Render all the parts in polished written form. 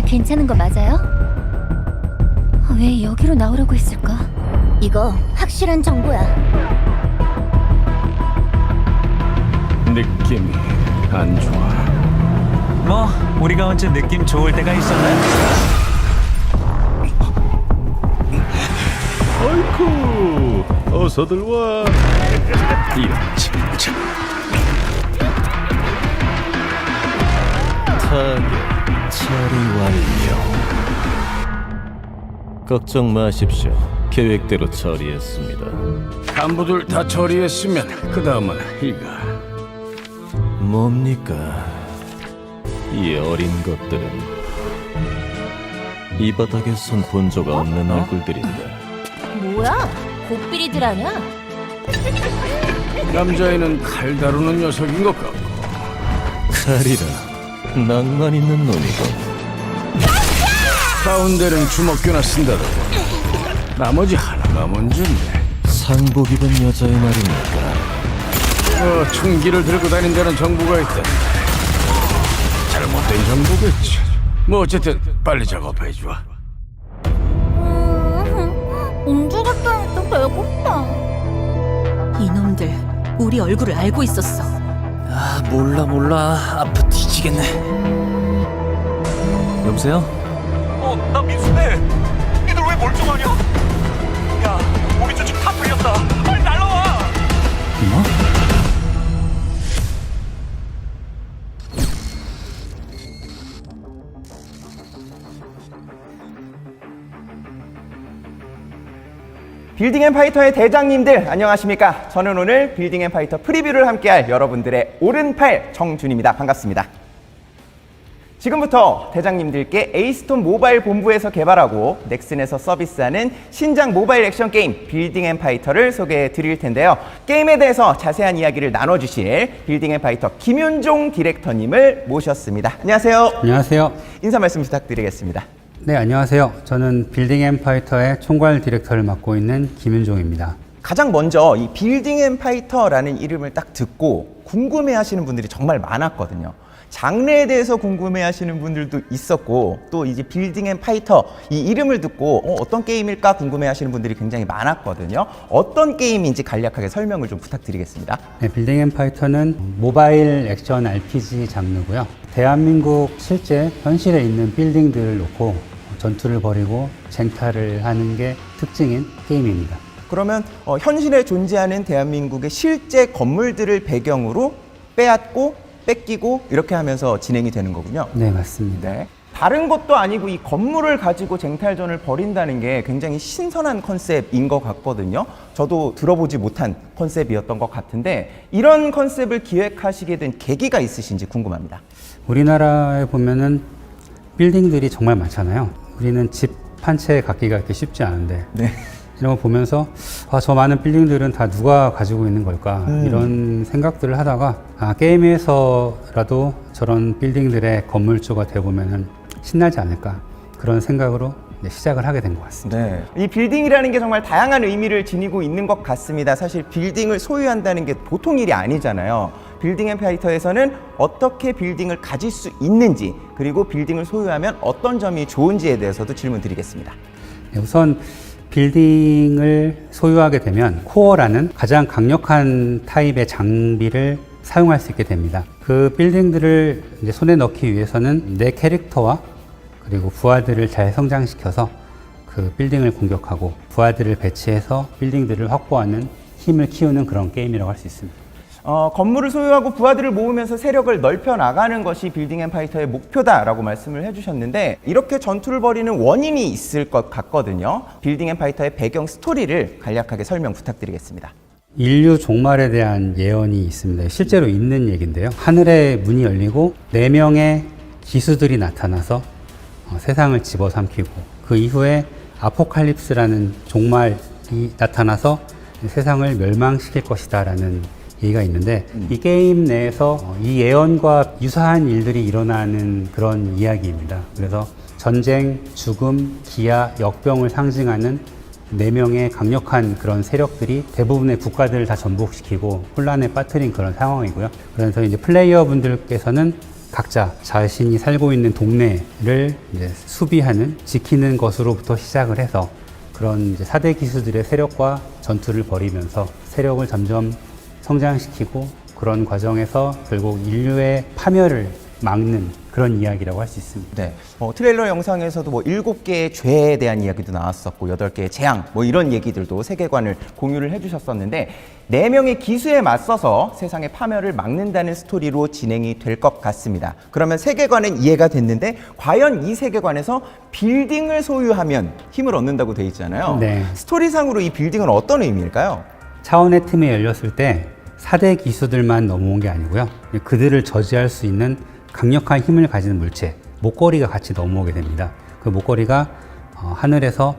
괜찮은 거 맞아요? 왜 여기로 나오라고 했을까? 이거 확실한 정보야. 느낌이 안 좋아. 뭐 우리가 언제 느낌 좋을 때가 있었나요? 아이쿠, 어서들 와. 이런 진짜. 타겟 처리 완료. 걱정 마십시오. 계획대로 처리했습니다. 간부들 다 처리했으면 그 다음은 이가. 뭡니까? 이 어린 것들은 이 바닥에선 본 적 없는 얼굴들인데. 뭐야? 곱비리들 아냐? 남자애는 칼 다루는 녀석인 것 같고. 칼이라 낭만 있는 놈이고. 가운데는 주먹교나 쓴다더니 나머지 하나가 문제인데. 상복 입은 여자의 말입니까? 총기를 들고 다닌다는 정보가 있던데. 잘못된 정보겠지. 뭐 어쨌든 빨리 작업해줘. 움직였다니까 배고파. 이놈들 우리 얼굴을 알고 있었어. 아 몰라 아파 뒤지겠네. 여보세요? 나 민수네. 니들 왜 멀쩡하냐? 야, 우리 조직 다 풀렸다. 빨리 날라와. 뭐? 빌딩앤파이터의 대장님들 안녕하십니까? 저는 오늘 빌딩앤파이터 프리뷰를 함께할 여러분들의 오른팔 정준입니다. 반갑습니다. 지금부터 대장님들께 에이스톤 모바일 본부에서 개발하고 넥슨에서 서비스하는 신작 모바일 액션 게임 빌딩앤파이터를 소개해 드릴 텐데요. 게임에 대해서 자세한 이야기를 나눠주실 빌딩앤파이터 김윤종 디렉터님을 모셨습니다. 안녕하세요. 안녕하세요. 인사 말씀 부탁드리겠습니다. 네, 안녕하세요. 저는 빌딩앤파이터의 총괄 디렉터를 맡고 있는 김윤종입니다. 가장 먼저 이 빌딩앤파이터라는 이름을 딱 듣고 궁금해하시는 분들이 정말 많았거든요. 장르에 대해서 궁금해하시는 분들도 있었고, 또 이제 빌딩앤파이터 이 이름을 듣고 어떤 게임일까 궁금해하시는 분들이 굉장히 많았거든요. 어떤 게임인지 간략하게 설명을 좀 부탁드리겠습니다. 네, 빌딩앤파이터는 모바일 액션 RPG 장르고요. 대한민국 실제 현실에 있는 빌딩들을 놓고 전투를 벌이고 쟁탈을 하는 게 특징인 게임입니다. 그러면 현실에 존재하는 대한민국의 실제 건물들을 배경으로 빼앗고 뺏기고 이렇게 하면서 진행이 되는 거군요. 네, 맞습니다. 네. 다른 것도 아니고 이 건물을 가지고 쟁탈전을 벌인다는 게 굉장히 신선한 컨셉인 것 같거든요. 저도 들어보지 못한 컨셉이었던 것 같은데 이런 컨셉을 기획하시게 된 계기가 있으신지 궁금합니다. 우리나라에 보면은 빌딩들이 정말 많잖아요. 우리는 집 한 채 갖기가 이렇게 쉽지 않은데 네. 이런 거 보면서 저 많은 빌딩들은 다 누가 가지고 있는 걸까 이런 생각들을 하다가 게임에서라도 저런 빌딩들의 건물주가 되어보면 신나지 않을까 그런 생각으로 시작을 하게 된 것 같습니다. 네. 이 빌딩이라는 게 정말 다양한 의미를 지니고 있는 것 같습니다. 사실 빌딩을 소유한다는 게 보통 일이 아니잖아요. 빌딩앤파이터에서는 어떻게 빌딩을 가질 수 있는지, 그리고 빌딩을 소유하면 어떤 점이 좋은지에 대해서도 질문 드리겠습니다. 네, 우선 빌딩을 소유하게 되면 코어라는 가장 강력한 타입의 장비를 사용할 수 있게 됩니다. 그 빌딩들을 이제 손에 넣기 위해서는 내 캐릭터와 그리고 부하들을 잘 성장시켜서 그 빌딩을 공격하고 부하들을 배치해서 빌딩들을 확보하는 힘을 키우는 그런 게임이라고 할 수 있습니다. 건물을 소유하고 부하들을 모으면서 세력을 넓혀 나가는 것이 빌딩앤파이터의 목표다라고 말씀을 해주셨는데 이렇게 전투를 벌이는 원인이 있을 것 같거든요. 빌딩앤파이터의 배경 스토리를 간략하게 설명 부탁드리겠습니다. 인류 종말에 대한 예언이 있습니다. 실제로 있는 얘기인데요. 하늘에 문이 열리고 4명의 기수들이 나타나서 세상을 집어삼키고 그 이후에 아포칼립스라는 종말이 나타나서 세상을 멸망시킬 것이다 라는 얘기가 있는데 이 게임 내에서 이 예언과 유사한 일들이 일어나는 그런 이야기입니다. 그래서 전쟁, 죽음, 기아, 역병을 상징하는 4명의 강력한 그런 세력들이 대부분의 국가들을 다 전복시키고 혼란에 빠뜨린 그런 상황이고요. 그래서 이제 플레이어 분들께서는 각자 자신이 살고 있는 동네를 이제 수비하는, 지키는 것으로부터 시작을 해서 그런 이제 4대 기수들의 세력과 전투를 벌이면서 세력을 점점 성장시키고 그런 과정에서 결국 인류의 파멸을 막는 그런 이야기라고 할 수 있습니다. 네. 트레일러 영상에서도 뭐 7개의 죄에 대한 이야기도 나왔었고 8개의 재앙 뭐 이런 얘기들도 세계관을 공유를 해주셨었는데 4명의 기수에 맞서서 세상의 파멸을 막는다는 스토리로 진행이 될 것 같습니다. 그러면 세계관은 이해가 됐는데 과연 이 세계관에서 빌딩을 소유하면 힘을 얻는다고 돼 있잖아요. 네. 스토리상으로 이 빌딩은 어떤 의미일까요? 차원의 틈이 열렸을 때 4대 기수들만 넘어온 게 아니고요. 그들을 저지할 수 있는 강력한 힘을 가진 물체, 목걸이가 같이 넘어오게 됩니다. 그 목걸이가 하늘에서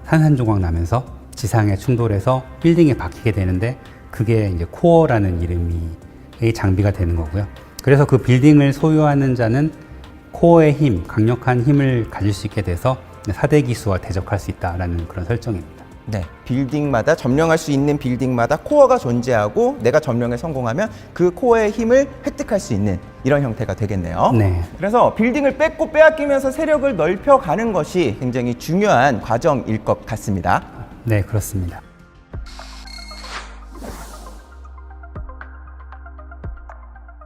산산조각 나면서 지상에 충돌해서 빌딩에 박히게 되는데 그게 이제 코어라는 이름의 장비가 되는 거고요. 그래서 그 빌딩을 소유하는 자는 코어의 힘, 강력한 힘을 가질 수 있게 돼서 4대 기수와 대적할 수 있다라는 그런 설정입니다. 네, 빌딩마다 점령할 수 있는 빌딩마다 코어가 존재하고 내가 점령에 성공하면 그 코어의 힘을 획득할 수 있는 이런 형태가 되겠네요. 네. 그래서 빌딩을 뺏고 빼앗기면서 세력을 넓혀가는 것이 굉장히 중요한 과정일 것 같습니다. 네, 그렇습니다.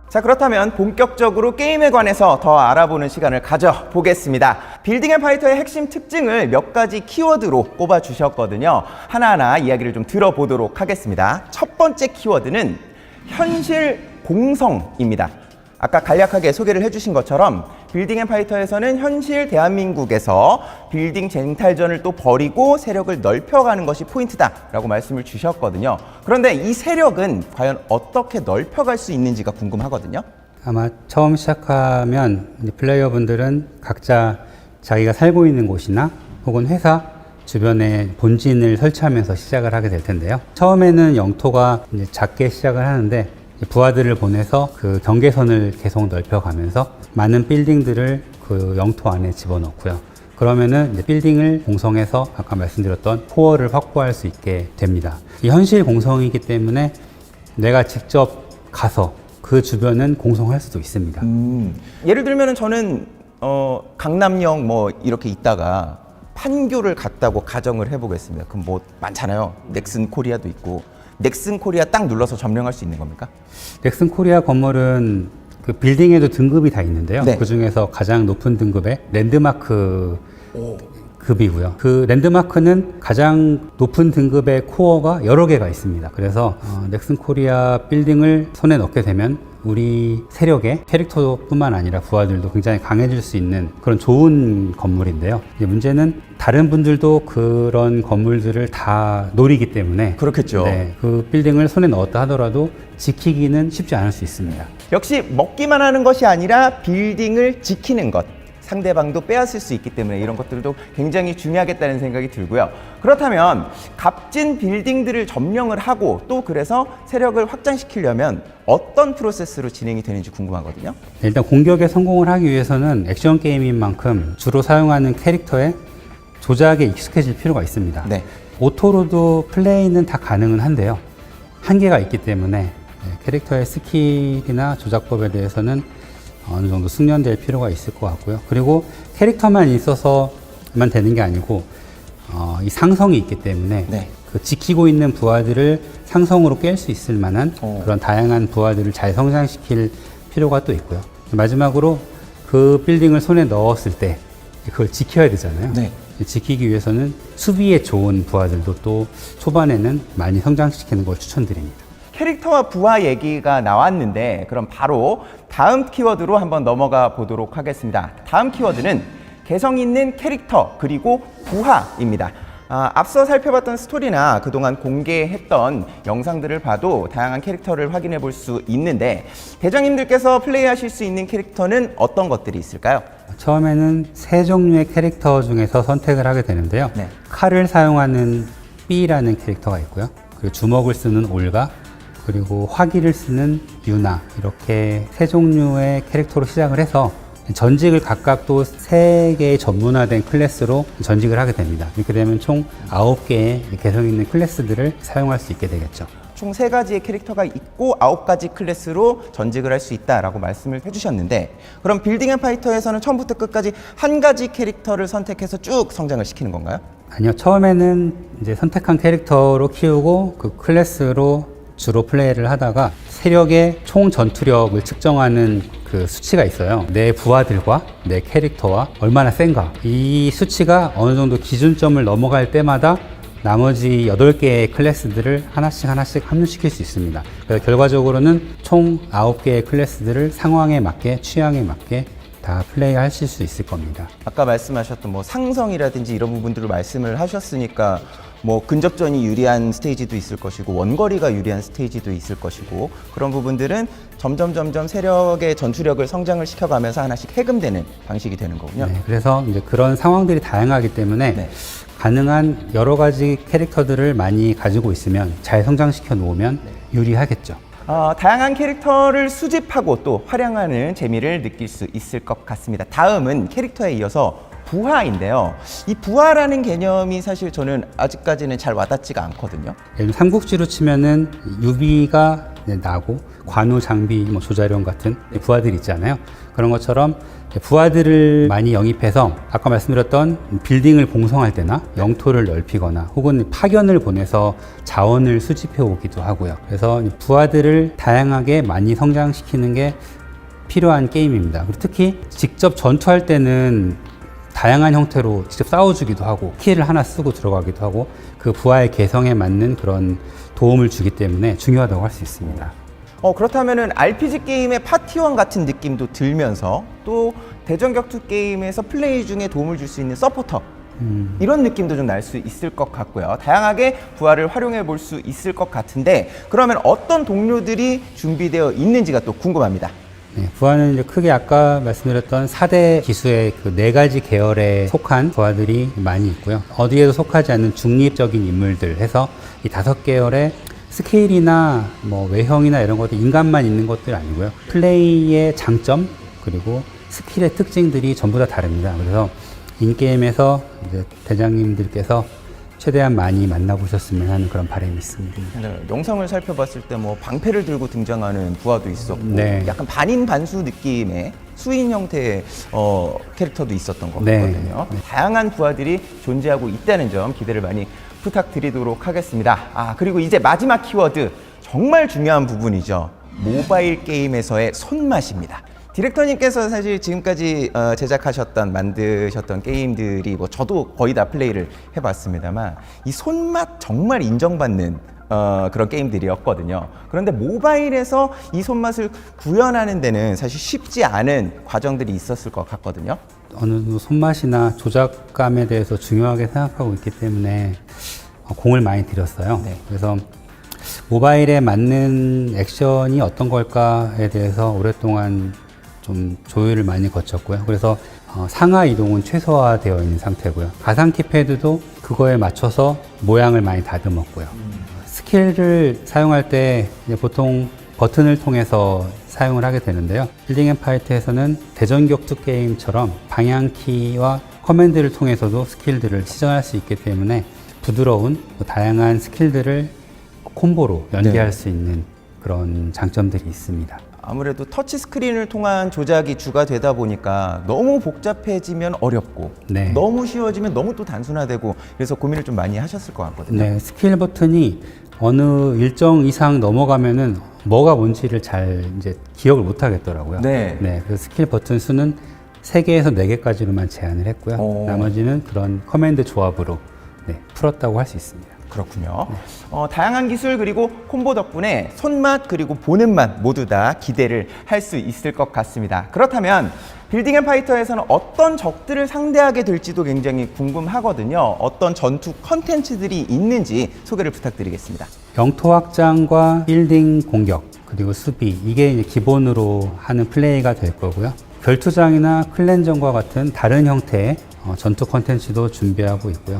자, 그렇다면 본격적으로 게임에 관해서 더 알아보는 시간을 가져보겠습니다. 빌딩 앤 파이터의 핵심 특징을 몇 가지 키워드로 꼽아주셨거든요. 하나하나 이야기를 좀 들어보도록 하겠습니다. 첫 번째 키워드는 현실 공성입니다. 아까 간략하게 소개를 해주신 것처럼 빌딩 앤 파이터에서는 현실 대한민국에서 빌딩 쟁탈전을 또 벌이고 세력을 넓혀가는 것이 포인트다라고 말씀을 주셨거든요. 그런데 이 세력은 과연 어떻게 넓혀갈 수 있는지가 궁금하거든요. 아마 처음 시작하면 이제 플레이어분들은 각자 자기가 살고 있는 곳이나 혹은 회사 주변에 본진을 설치하면서 시작을 하게 될 텐데요. 처음에는 영토가 이제 작게 시작을 하는데 부하들을 보내서 그 경계선을 계속 넓혀가면서 많은 빌딩들을 그 영토 안에 집어넣고요. 그러면은 이제 빌딩을 공성해서 아까 말씀드렸던 코어를 확보할 수 있게 됩니다. 이 현실 공성이기 때문에 내가 직접 가서 그 주변은 공성할 수도 있습니다. 예를 들면 저는 강남역 뭐 이렇게 있다가 판교를 갔다고 가정을 해보겠습니다. 그럼 뭐 많잖아요. 넥슨 코리아도 있고. 넥슨 코리아 딱 눌러서 점령할 수 있는 겁니까? 넥슨 코리아 건물은 그 빌딩에도 등급이 다 있는데요. 네. 그 중에서 가장 높은 등급의 랜드마크 급이고요. 그 랜드마크는 가장 높은 등급의 코어가 여러 개가 있습니다. 그래서 넥슨 코리아 빌딩을 손에 넣게 되면 우리 세력의 캐릭터뿐만 아니라 부하들도 굉장히 강해질 수 있는 그런 좋은 건물인데요. 이제 문제는 다른 분들도 그런 건물들을 다 노리기 때문에 그렇겠죠. 네, 그 빌딩을 손에 넣었다 하더라도 지키기는 쉽지 않을 수 있습니다. 역시 먹기만 하는 것이 아니라 빌딩을 지키는 것. 상대방도 빼앗을 수 있기 때문에 이런 것들도 굉장히 중요하겠다는 생각이 들고요. 그렇다면 값진 빌딩들을 점령을 하고 또 그래서 세력을 확장시키려면 어떤 프로세스로 진행이 되는지 궁금하거든요. 일단 공격에 성공을 하기 위해서는 액션 게임인 만큼 주로 사용하는 캐릭터의 조작에 익숙해질 필요가 있습니다. 네. 오토로도 플레이는 다 가능은 한데요. 한계가 있기 때문에 캐릭터의 스킬이나 조작법에 대해서는 어느 정도 숙련될 필요가 있을 것 같고요. 그리고 캐릭터만 있어서만 되는 게 아니고 이 상성이 있기 때문에 네. 그 지키고 있는 부하들을 상성으로 깰 수 있을 만한 그런 다양한 부하들을 잘 성장시킬 필요가 또 있고요. 마지막으로 그 빌딩을 손에 넣었을 때 그걸 지켜야 되잖아요. 네. 지키기 위해서는 수비에 좋은 부하들도 또 초반에는 많이 성장시키는 걸 추천드립니다. 캐릭터와 부하 얘기가 나왔는데 그럼 바로 다음 키워드로 한번 넘어가 보도록 하겠습니다. 다음 키워드는 개성 있는 캐릭터 그리고 부하입니다. 앞서 살펴봤던 스토리나 그동안 공개했던 영상들을 봐도 다양한 캐릭터를 확인해 볼 수 있는데 대장님들께서 플레이하실 수 있는 캐릭터는 어떤 것들이 있을까요? 처음에는 세 종류의 캐릭터 중에서 선택을 하게 되는데요. 네. 칼을 사용하는 B라는 캐릭터가 있고요. 그리고 주먹을 쓰는 올가, 그리고 화기를 쓰는 유나, 이렇게 세 종류의 캐릭터로 시작을 해서 전직을 각각 또 3개의 전문화된 클래스로 전직을 하게 됩니다. 이렇게 되면 총 9개의 개성 있는 클래스들을 사용할 수 있게 되겠죠. 총 3가지의 캐릭터가 있고 9가지 클래스로 전직을 할 수 있다라고 말씀을 해주셨는데, 그럼 빌딩 앤 파이터에서는 처음부터 끝까지 한 가지 캐릭터를 선택해서 쭉 성장을 시키는 건가요? 아니요. 처음에는 이제 선택한 캐릭터로 키우고 그 클래스로 주로 플레이를 하다가 세력의 총 전투력을 측정하는 그 수치가 있어요. 내 부하들과 내 캐릭터와 얼마나 센가. 이 수치가 어느 정도 기준점을 넘어갈 때마다 나머지 8개의 클래스들을 하나씩 합류시킬 수 있습니다. 그래서 결과적으로는 총 9개의 클래스들을 상황에 맞게, 취향에 맞게 다 플레이하실 수 있을 겁니다. 아까 말씀하셨던 뭐 상성이라든지 이런 부분들을 말씀을 하셨으니까 뭐 근접전이 유리한 스테이지도 있을 것이고 원거리가 유리한 스테이지도 있을 것이고, 그런 부분들은 점점 세력의 전투력을 성장을 시켜가면서 하나씩 해금되는 방식이 되는 거군요. 네, 그래서 이제 그런 상황들이 다양하기 때문에 네. 가능한 여러 가지 캐릭터들을 많이 가지고 있으면 잘 성장시켜 놓으면 유리하겠죠. 다양한 캐릭터를 수집하고 또 활용하는 재미를 느낄 수 있을 것 같습니다. 다음은 캐릭터에 이어서 부하인데요. 이 부하라는 개념이 사실 저는 아직까지는 잘 와닿지가 않거든요. 예를 들면 삼국지로 치면은 유비가 나고 관우, 장비, 뭐 조자룡 같은 부하들이 있잖아요. 그런 것처럼 부하들을 많이 영입해서 아까 말씀드렸던 빌딩을 봉성할 때나 영토를 넓히거나 혹은 파견을 보내서 자원을 수집해 오기도 하고요. 그래서 부하들을 다양하게 많이 성장시키는 게 필요한 게임입니다. 그리고 특히 직접 전투할 때는 다양한 형태로 직접 싸워주기도 하고 키를 하나 쓰고 들어가기도 하고 그 부하의 개성에 맞는 그런 도움을 주기 때문에 중요하다고 할 수 있습니다. 그렇다면은 RPG 게임의 파티원 같은 느낌도 들면서 또 대전 격투 게임에서 플레이 중에 도움을 줄 수 있는 서포터 이런 느낌도 좀 날 수 있을 것 같고요. 다양하게 부하를 활용해 볼 수 있을 것 같은데, 그러면 어떤 동료들이 준비되어 있는지가 또 궁금합니다. 네, 부하는 이제 크게 아까 말씀드렸던 4대 기수의 그 4가지 계열에 속한 부하들이 많이 있고요. 어디에도 속하지 않는 중립적인 인물들 해서 이 5계열의 스케일이나 뭐 외형이나 이런 것들 인간만 있는 것들 아니고요. 플레이의 장점 그리고 스킬의 특징들이 전부 다 다릅니다. 그래서 인게임에서 이제 대장님들께서 최대한 많이 만나보셨으면 하는 그런 바람이 있습니다. 네, 영상을 살펴봤을 때 뭐 방패를 들고 등장하는 부하도 있었고 네. 약간 반인 반수 느낌의 수인 형태의 캐릭터도 있었던 것 네. 같거든요. 다양한 부하들이 존재하고 있다는 점 기대를 많이 부탁드리도록 하겠습니다. 그리고 이제 마지막 키워드, 정말 중요한 부분이죠. 모바일 게임에서의 손맛입니다. 디렉터님께서 사실 지금까지 만드셨던 게임들이 뭐 저도 거의 다 플레이를 해봤습니다만 이 손맛 정말 인정받는 그런 게임들이었거든요. 그런데 모바일에서 이 손맛을 구현하는 데는 사실 쉽지 않은 과정들이 있었을 것 같거든요. 어느 정도 손맛이나 조작감에 대해서 중요하게 생각하고 있기 때문에 공을 많이 들였어요. 네. 그래서 모바일에 맞는 액션이 어떤 걸까에 대해서 오랫동안 좀 조율을 많이 거쳤고요. 그래서 상하 이동은 최소화되어 있는 상태고요. 가상 키패드도 그거에 맞춰서 모양을 많이 다듬었고요. 스킬을 사용할 때 이제 보통 버튼을 통해서 사용을 하게 되는데요. 빌딩 앤 파이트에서는 대전 격투 게임처럼 방향키와 커맨드를 통해서도 스킬들을 시전할 수 있기 때문에 부드러운 다양한 스킬들을 콤보로 연계할 수 있는 그런 장점들이 있습니다. 아무래도 터치 스크린을 통한 조작이 주가 되다 보니까 너무 복잡해지면 어렵고 네. 너무 쉬워지면 너무 또 단순화되고, 그래서 고민을 좀 많이 하셨을 것 같거든요. 네, 스킬 버튼이 어느 일정 이상 넘어가면은 뭐가 뭔지를 잘 이제 기억을 못 하겠더라고요. 네. 그래서 스킬 버튼 수는 3개에서 4개까지로만 제한을 했고요. 오. 나머지는 그런 커맨드 조합으로 풀었다고 할 수 있습니다. 그렇군요. 다양한 기술 그리고 콤보 덕분에 손맛 그리고 보는 맛 모두 다 기대를 할 수 있을 것 같습니다. 그렇다면 빌딩 앤 파이터에서는 어떤 적들을 상대하게 될지도 굉장히 궁금하거든요. 어떤 전투 컨텐츠들이 있는지 소개를 부탁드리겠습니다. 영토 확장과 빌딩 공격 그리고 수비, 이게 이제 기본으로 하는 플레이가 될 거고요. 결투장이나 클랜전과 같은 다른 형태의 전투 컨텐츠도 준비하고 있고요.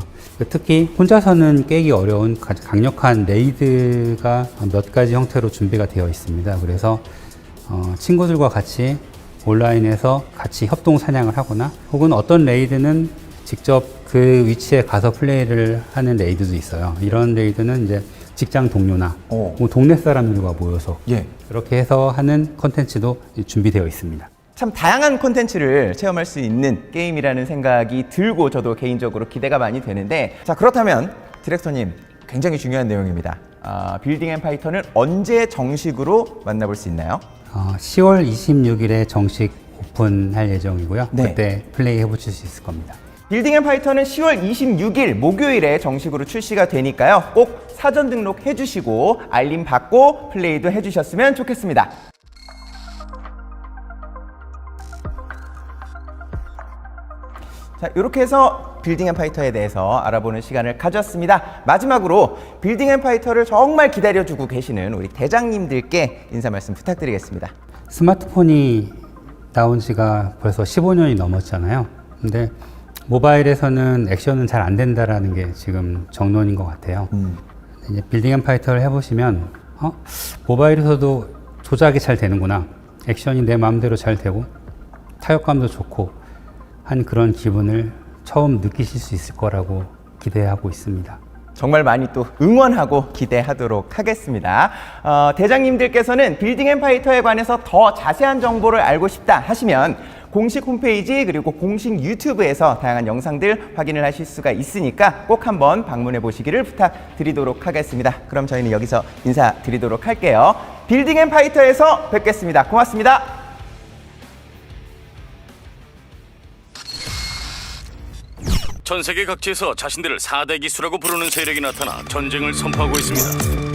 특히 혼자서는 깨기 어려운 강력한 레이드가 몇 가지 형태로 준비가 되어 있습니다. 그래서 친구들과 같이 온라인에서 같이 협동 사냥을 하거나 혹은 어떤 레이드는 직접 그 위치에 가서 플레이를 하는 레이드도 있어요. 이런 레이드는 이제 직장 동료나 오. 뭐 동네 사람들과 모여서 예. 그렇게 해서 하는 콘텐츠도 준비되어 있습니다. 참 다양한 콘텐츠를 체험할 수 있는 게임이라는 생각이 들고 저도 개인적으로 기대가 많이 되는데, 자 그렇다면 디렉터님, 굉장히 중요한 내용입니다. 빌딩 앤 파이터는 언제 정식으로 만나볼 수 있나요? 10월 26일에 정식 오픈할 예정이고요. 네. 그때 플레이 해보실 수 있을 겁니다. 빌딩 앤 파이터는 10월 26일 목요일에 정식으로 출시가 되니까요. 꼭 사전 등록해 주시고 알림 받고 플레이도 해 주셨으면 좋겠습니다. 자, 이렇게 해서 빌딩 앤 파이터에 대해서 알아보는 시간을 가졌습니다. 마지막으로 빌딩 앤 파이터를 정말 기다려주고 계시는 우리 대장님들께 인사 말씀 부탁드리겠습니다. 스마트폰이 나온 지가 벌써 15년이 넘었잖아요. 근데 모바일에서는 액션은 잘 안 된다라는 게 지금 정론인 것 같아요. 이제 빌딩 앤 파이터를 해보시면 모바일에서도 조작이 잘 되는구나. 액션이 내 마음대로 잘 되고 타격감도 좋고 한 그런 기분을 처음 느끼실 수 있을 거라고 기대하고 있습니다. 정말 많이 또 응원하고 기대하도록 하겠습니다. 대장님들께서는 빌딩 앤 파이터에 관해서 더 자세한 정보를 알고 싶다 하시면 공식 홈페이지 그리고 공식 유튜브에서 다양한 영상들 확인을 하실 수가 있으니까 꼭 한번 방문해 보시기를 부탁드리도록 하겠습니다. 그럼 저희는 여기서 인사드리도록 할게요. 빌딩 앤 파이터에서 뵙겠습니다. 고맙습니다. 전 세계 각지에서 자신들을 4대 기수라고 부르는 세력이 나타나 전쟁을 선포하고 있습니다.